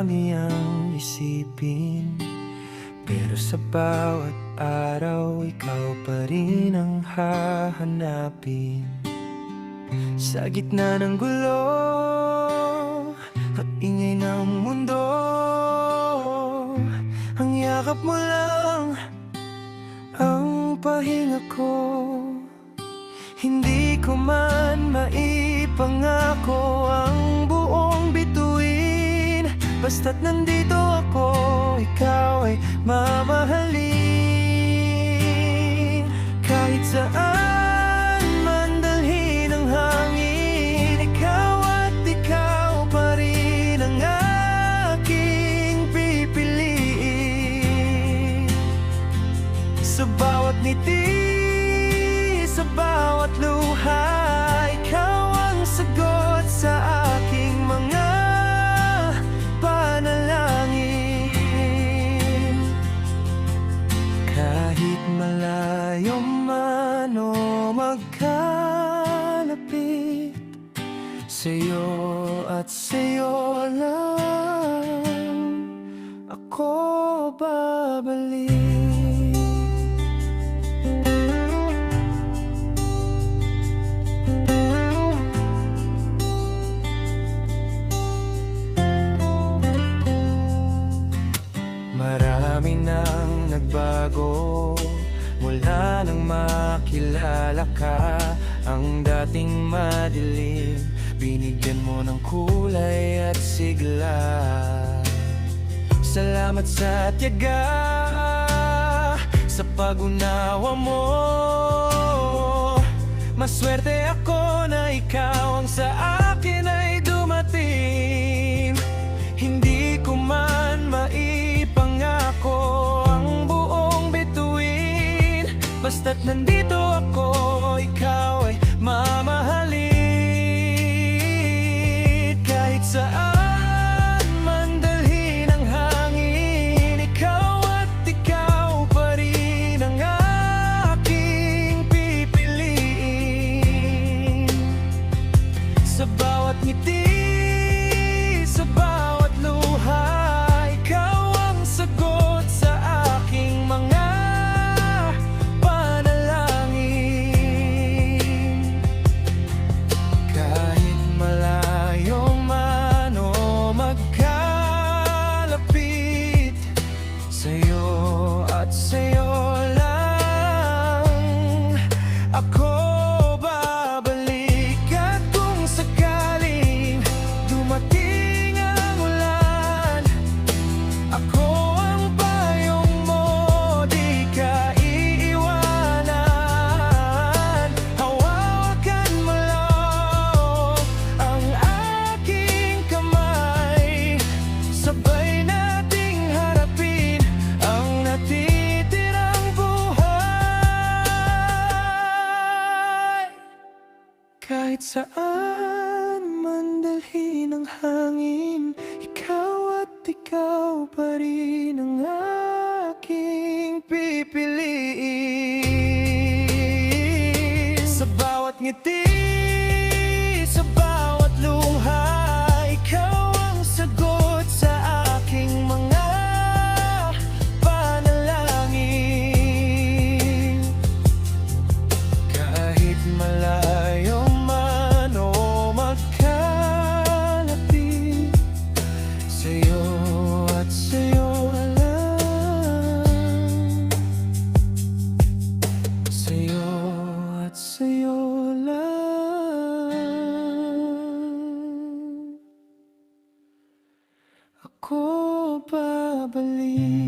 niyang isipin, pero sa bawat araw ikaw pa rin ang hahanapin. Sa gitna ng gulo at ingay ng mundo, ang yakap mo lang ang pahinga ko. Hindi ko man maipangako ang buong bituin, basta't nandito ako, ikaw ay mamahalin. Kahit saan man dalhin ang hangin, ikaw at ikaw pa rin ang aking pipiliin. Sa bawat ngiti, sa bawat luha, ikaw ang sagot sa aking mga panalangin. Kahit malayo man o magkalapit, sa'yo at sa'yo lang ako babalik. Marami nang nagbago mula nang makilala ka. Ang dating madilim, binigyan mo ng kulay at sigla. Salamat sa tiyaga, sa pag-unawa mo. Maswerte ako na ikaw ang sa akin ay dumating. Hindi ko man maipangako ang buong bituin, basta't nandito ako, ikaw ay mamahalin. Kahit saan man dalhin ang hangin, ikaw at ikaw pa rin ang aking pipiliin. Sa bawat ngiti, sa bawat luha, ikaw ang sagot sa aking mga panalangin. Kahit malayo man o magkalapit, sa'yo at sa'yo lang ako babalik. At kung sakaling dumating ang ulan, ako ang payong mo, di ka iiwanan. Hawakan mo lang ang aking kamay, sabay nating harapin ang natitirang buhay. Kahit saan man dalhin ang hangin, ikaw at ikaw pa rin ang aking pipiliin. Sa bawat ngiti, sa bawat luha, ikaw ang sagot sa aking mga panalangin. Kahit malayo man o magkalapit, sa'yo at sa'yo lang. Sa'yo at sa'yo lang ako babalik.